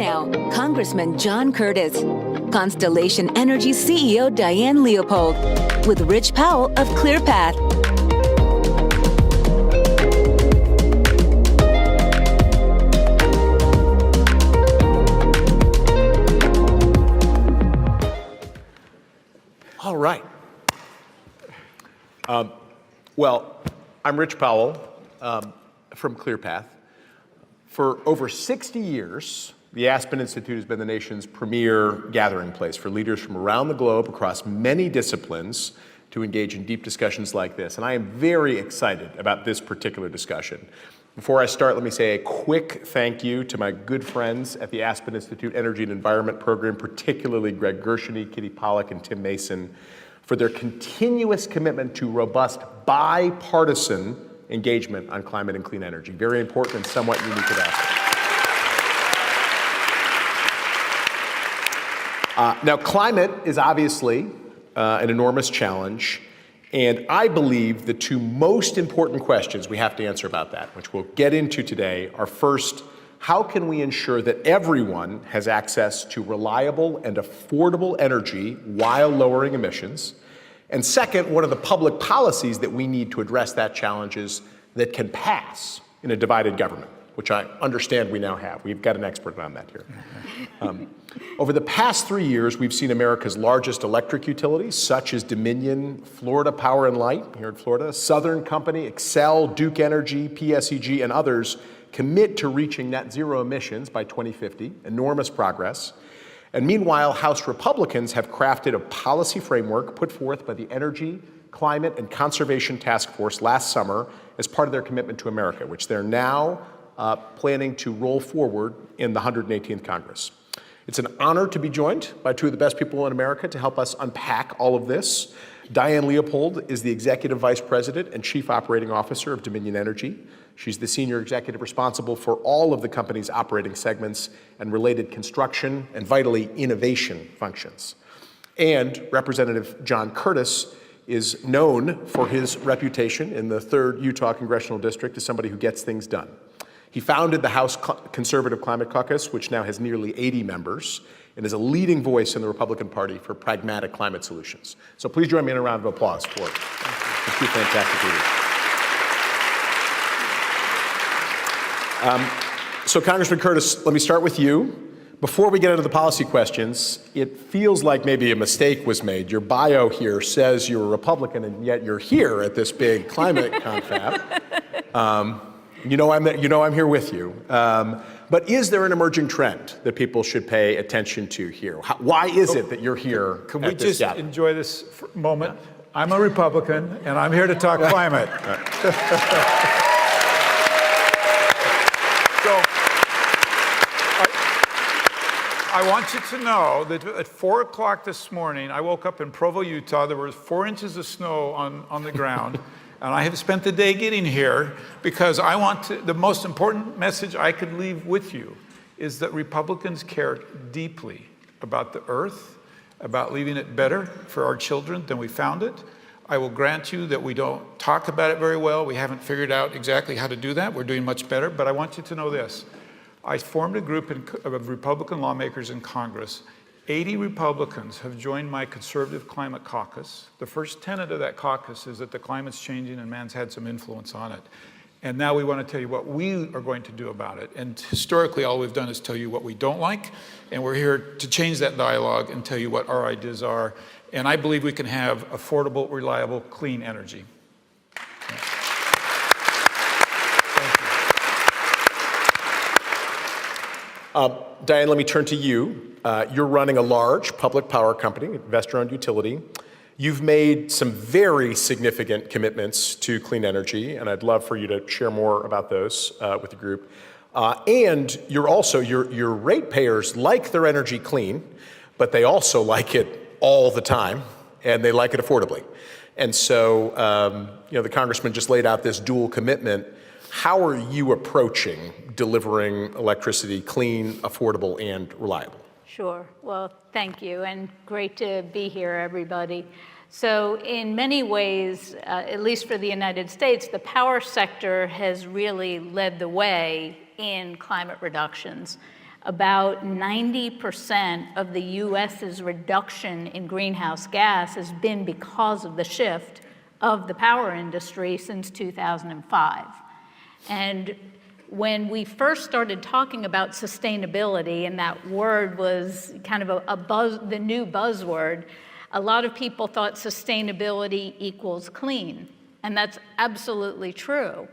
now, Congressman John Curtis, Constellation Energy CEO Diane Leopold, with Rich Powell of ClearPath. All right. Well, I'm Rich Powell from ClearPath. For over 60 years, the Aspen Institute has been the nation's premier gathering place for leaders from around the globe across many disciplines to engage in deep discussions like this. And I am very excited about this particular discussion. Before I start, let me say a quick thank you to my good friends at the Aspen Institute Energy and Environment Program, particularly Greg Gershony, Kitty Pollack, and Tim Mason, for their continuous commitment to robust bipartisan engagement on climate and clean energy. Very important and somewhat unique at Aspen. Now, climate is obviously an enormous challenge, and I believe the two most important questions we have to answer about that, which we'll get into today, are first, how can we ensure that everyone has access to reliable and affordable energy while lowering emissions? And second, what are the public policies that we need to address that challenges that can pass in a divided government, which I understand we now have. We've got an expert on that here. Over the past 3 years, we've seen America's largest electric utilities, such as Dominion, Florida Power and Light here in Florida, Southern Company, Xcel, Duke Energy, PSEG, and others commit to reaching net zero emissions by 2050, enormous progress. And meanwhile, House Republicans have crafted a policy framework put forth by the Energy, Climate, and Conservation Task Force last summer as part of their commitment to America, which they're now planning to roll forward in the 118th Congress. It's an honor to be joined by two of the best people in America to help us unpack all of this. Diane Leopold is the Executive Vice President and Chief Operating Officer of Dominion Energy. She's the senior executive responsible for all of the company's operating segments and related construction and, vitally, innovation functions. And Representative John Curtis is known for his reputation in the 3rd Utah Congressional District as somebody who gets things done. He founded the House Conservative Climate Caucus, which now has nearly 80 members, and is a leading voice in the Republican Party for pragmatic climate solutions. So please join me in a round of applause for these two fantastic leaders. So Congressman Curtis, let me start with you. Before we get into the policy questions, it feels like maybe a mistake was made. Your bio here says you're a Republican, and yet you're here at this big climate confab. You know I'm here with you. But is there an emerging trend that people should pay attention to here? Why is it that you're here? Can we just enjoy this moment? Yeah. I'm a Republican, and I'm here to talk climate. I want you to know that at 4 o'clock this morning, I woke up in Provo, Utah. There was 4 inches of snow on the ground. And I have spent the day getting here because I want to, the most important message I could leave with you is that Republicans care deeply about the earth, about leaving it better for our children than we found it. I will grant you that we don't talk about it very well. We haven't figured out exactly how to do that. We're doing much better, but I want you to know this. I formed a group of Republican lawmakers in Congress. 80 Republicans have joined my Conservative Climate Caucus. The first tenet of that caucus is that the climate's changing and man's had some influence on it. And now we want to tell you what we are going to do about it. And historically, all we've done is tell you what we don't like. And we're here to change that dialogue and tell you what our ideas are. And I believe we can have affordable, reliable, clean energy. Diane, let me turn to you. You're running a large public power company, investor-owned utility. You've made some very significant commitments to clean energy, and I'd love for you to share more about those with the group. And you're also, your ratepayers like their energy clean, but they also like it all the time, and they like it affordably. And so, the congressman just laid out this dual commitment. How are you approaching delivering electricity clean, affordable, and reliable? Sure. Well, thank you, and great to be here, everybody. So in many ways, at least for the United States, the power sector has really led the way in climate reductions. about 90% of the US's reduction in greenhouse gas has been because of the shift of the power industry since 2005. And when we first started talking about sustainability, and that word was kind of the new buzzword, a lot of people thought sustainability equals clean, and that's absolutely true.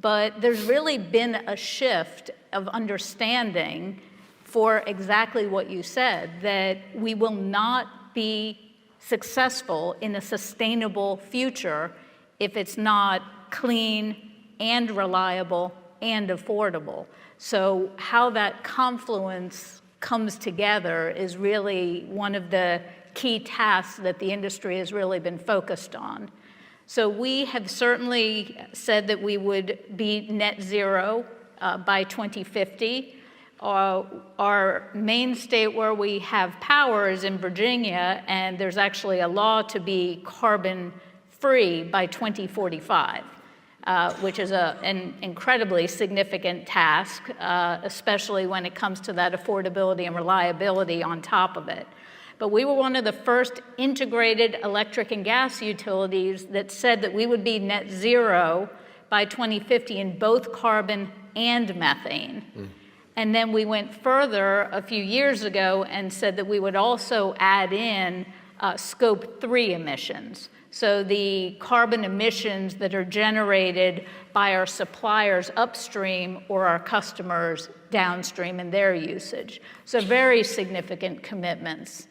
But there's really been a shift of understanding for exactly what you said, that we will not be successful in a sustainable future if it's not clean and reliable and affordable. So how that confluence comes together is really one of the key tasks that the industry has really been focused on. So we have certainly said that we would be net zero by 2050. Our main state where we have power is in Virginia, and there's actually a law to be carbon-free by 2045, which is an incredibly significant task, especially when it comes to that affordability and reliability on top of it. But we were one of the first integrated electric and gas utilities that said that we would be net zero by 2050 in both carbon and methane. And then we went further a few years ago and said that we would also add in scope 3 emissions. So the carbon emissions that are generated by our suppliers upstream or our customers downstream in their usage. So very significant commitments.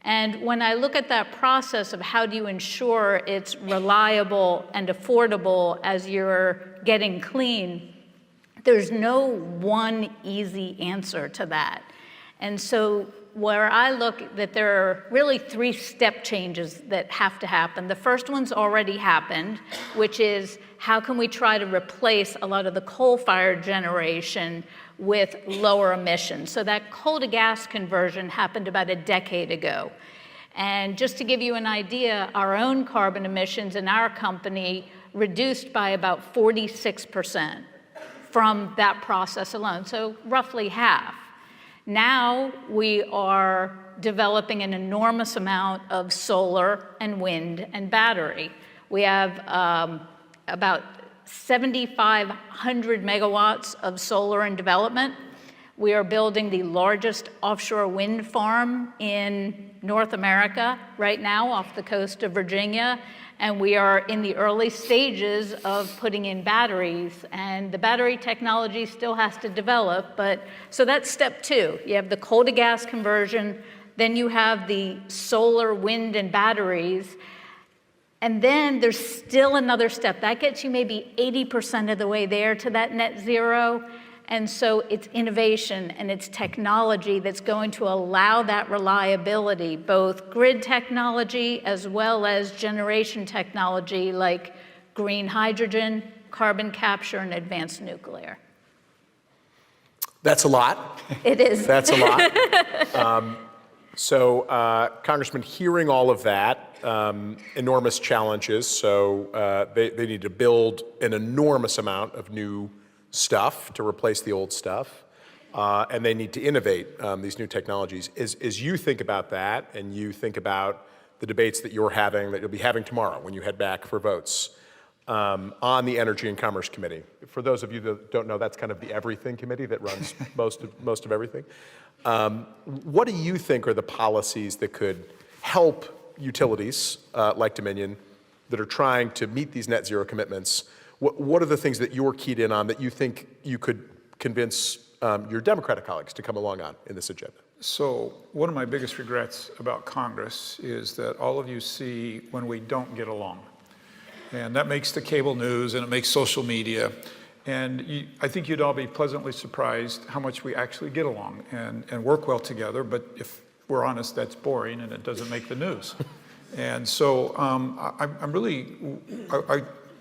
And when I look at that process of how do you ensure it's reliable and affordable as you're getting clean, there's no one easy answer to that. And so where I look that there are really 3 step changes that have to happen. The first one's already happened, which is how can we try to replace a lot of the coal-fired generation with lower emissions. So that coal to gas conversion happened about a decade ago. And just to give you an idea, our own carbon emissions in our company reduced by about 46% from that process alone, so roughly half. Now we are developing an enormous amount of solar and wind and battery. We have about 7,500 megawatts of solar in development. We are building the largest offshore wind farm in North America right now off the coast of Virginia. And we are in the early stages of putting in batteries, and the battery technology still has to develop, but so that's step 2. You have the coal to gas conversion, then you have the solar, wind, and batteries, and then there's still another step. That gets you maybe 80% of the way there to that net zero. And so it's innovation and it's technology that's going to allow that reliability, both grid technology as well as generation technology like green hydrogen, carbon capture, and advanced nuclear. That's a lot. It is. That's a lot. Congressman, hearing all of that, enormous challenges. So they need to build an enormous amount of new stuff to replace the old stuff, and they need to innovate these new technologies. As you think about that, and you think about the debates that you're having, that you'll be having tomorrow when you head back for votes on the Energy and Commerce Committee. For those of you that don't know, that's kind of the everything committee that runs most of everything. What do you think are the policies that could help utilities like Dominion that are trying to meet these net zero commitments? What are the things that you're keyed in on that you think you could convince your Democratic colleagues to come along on in this agenda? So one of my biggest regrets about Congress is that all of you see when we don't get along. And that makes the cable news and it makes social media. And I think you'd all be pleasantly surprised how much we actually get along and work well together. But if we're honest, that's boring and it doesn't make the news. And so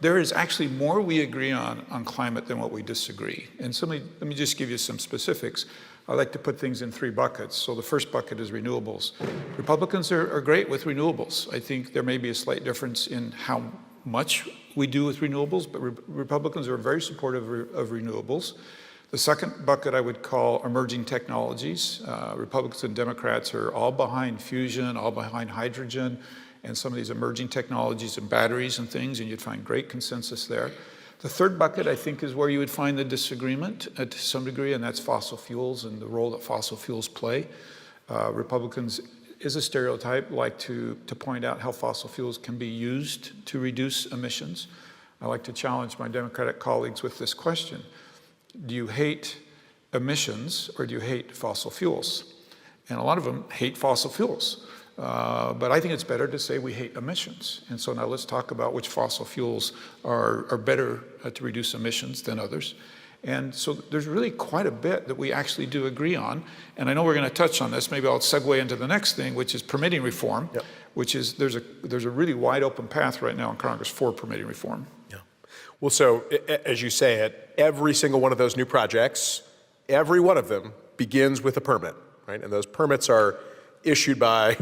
there is actually more we agree on climate than what we disagree. And so let me just give you some specifics. I like to put things in 3 buckets. So the first bucket is renewables. Republicans are great with renewables. I think there may be a slight difference in how much we do with renewables, but Republicans are very supportive of renewables. The second bucket I would call emerging technologies. Republicans and Democrats are all behind fusion, all behind hydrogen, and some of these emerging technologies and batteries and things, and you'd find great consensus there. The third bucket, I think, is where you would find the disagreement to some degree, and that's fossil fuels and the role that fossil fuels play. Republicans, is a stereotype, like to point out how fossil fuels can be used to reduce emissions. I like to challenge my Democratic colleagues with this question. Do you hate emissions or do you hate fossil fuels? And a lot of them hate fossil fuels. But I think it's better to say we hate emissions. And so now let's talk about which fossil fuels are better to reduce emissions than others. And so there's really quite a bit that we actually do agree on. And I know we're going to touch on this. Maybe I'll segue into the next thing, which is permitting reform, yep. Which is there's a really wide open path right now in Congress for permitting reform. Yeah. Well, so as you say it, every single one of those new projects, every one of them begins with a permit, right? And those permits are issued by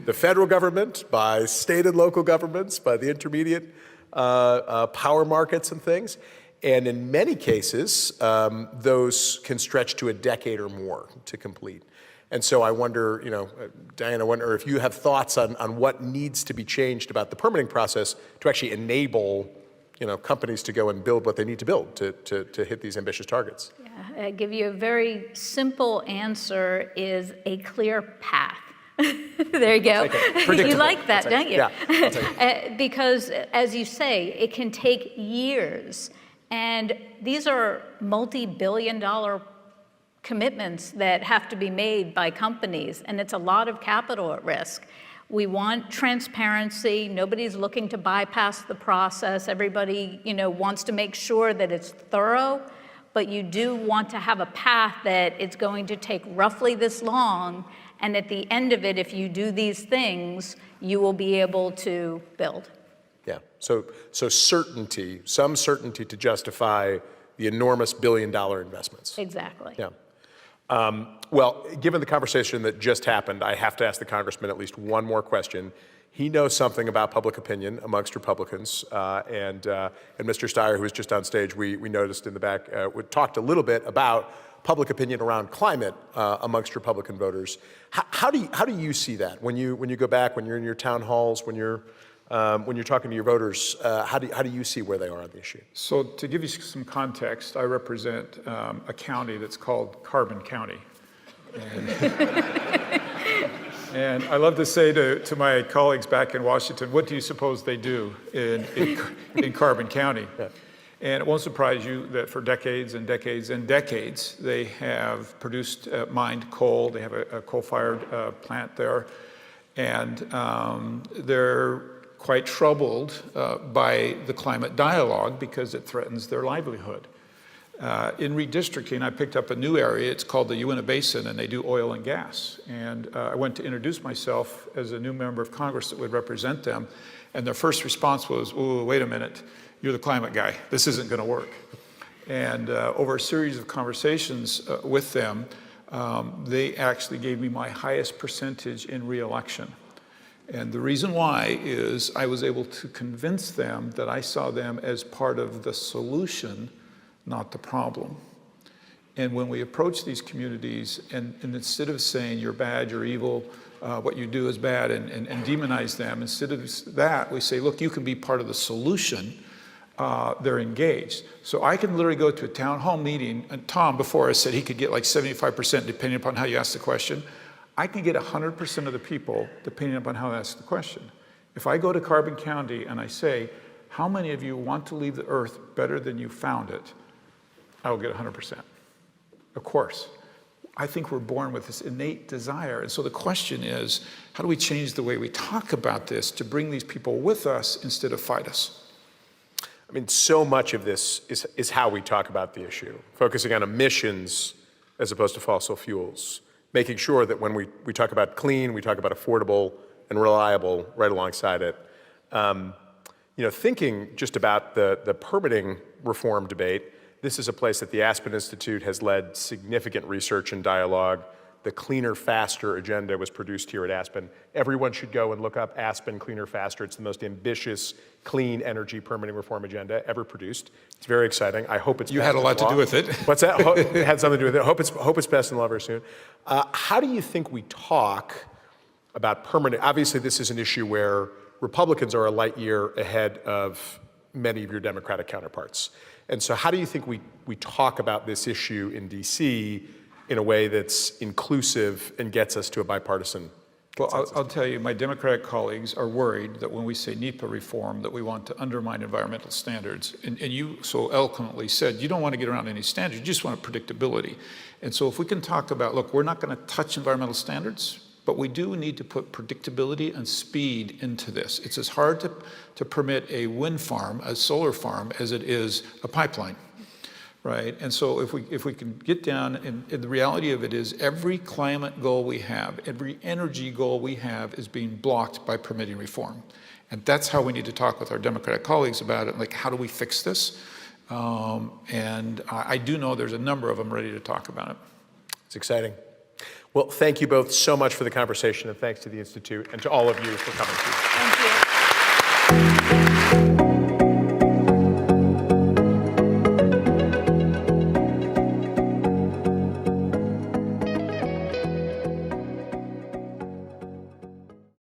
the federal government, by state and local governments, by the intermediate power markets and things. And in many cases, those can stretch to a decade or more to complete. And so I wonder, Diane, I wonder if you have thoughts on what needs to be changed about the permitting process to actually enable, companies to go and build what they need to build to hit these ambitious targets. Yeah, I'll give you a very simple answer is a clear path. There you go. You like that, don't you? Yeah, because as you say, it can take years. And these are multi-billion-dollar commitments that have to be made by companies, and it's a lot of capital at risk. We want transparency. Nobody's looking to bypass the process. Everybody, wants to make sure that it's thorough, but you do want to have a path that it's going to take roughly this long, and at the end of it, if you do these things, you will be able to build. Yeah, so certainty, some certainty to justify the enormous billion-dollar investments. Exactly. Yeah. Well, given the conversation that just happened, I have to ask the congressman at least one more question. He knows something about public opinion amongst Republicans, and Mr. Steyer, who was just on stage, we noticed in the back, we talked a little bit about public opinion around climate amongst Republican voters. How do you see that when you go back, when you're in your town halls, when you're talking to your voters, how do you see where they are on the issue? So to give you some context, I represent a county that's called Carbon County. And I love to say to my colleagues back in Washington, what do you suppose they do in Carbon County? Yeah. And it won't surprise you that for decades and decades and decades, they have mined coal. They have a coal-fired plant there. And they're quite troubled by the climate dialogue because it threatens their livelihood. In redistricting, I picked up a new area. It's called the Uinta Basin, and they do oil and gas. And I went to introduce myself as a new member of Congress that would represent them. And their first response was, "Oh, wait a minute, you're the climate guy. This isn't going to work." And over a series of conversations with them, they actually gave me my highest percentage in re-election. And the reason why is I was able to convince them that I saw them as part of the solution, not the problem. And when we approach these communities, and instead of saying you're bad, you're evil, what you do is bad, and demonize them, instead of that, we say, look, you can be part of the solution. They're engaged. So I can literally go to a town hall meeting, and Tom before I said he could get like 75% depending upon how you ask the question. I can get 100% of the people depending upon how I ask the question. If I go to Carbon County and I say, how many of you want to leave the earth better than you found it? I will get 100%. Of course. I think we're born with this innate desire. And so the question is, how do we change the way we talk about this to bring these people with us instead of fight us? I mean, so much of this is how we talk about the issue, focusing on emissions as opposed to fossil fuels, making sure that when we talk about clean, we talk about affordable and reliable right alongside it. Thinking just about the permitting reform debate, this is a place that the Aspen Institute has led significant research and dialogue. the Cleaner, Faster agenda was produced here at Aspen. Everyone should go and look up Aspen Cleaner, Faster. It's the most ambitious clean energy permitting reform agenda ever produced. It's very exciting. I hope it's You had a lot to do with it. What's that? It had something to do with it. Hope it's passed in law very soon. How do you think we talk about permanent? Obviously, this is an issue where Republicans are a light year ahead of many of your Democratic counterparts. And so how do you think we talk about this issue in DC in a way that's inclusive and gets us to a bipartisan consensus? Well, I'll tell you, my Democratic colleagues are worried that when we say NEPA reform, that we want to undermine environmental standards. And you so eloquently said, you don't want to get around any standards, you just want predictability. And so if we can talk about, look, we're not going to touch environmental standards, but we do need to put predictability and speed into this. It's as hard to permit a wind farm, a solar farm, as it is a pipeline, right? And so if we can get down, and the reality of it is every climate goal we have, every energy goal we have is being blocked by permitting reform. And that's how we need to talk with our Democratic colleagues about it, like how do we fix this? And I do know there's a number of them ready to talk about it. It's exciting. Well, thank you both so much for the conversation, and thanks to the Institute and to all of you for coming. Thank you.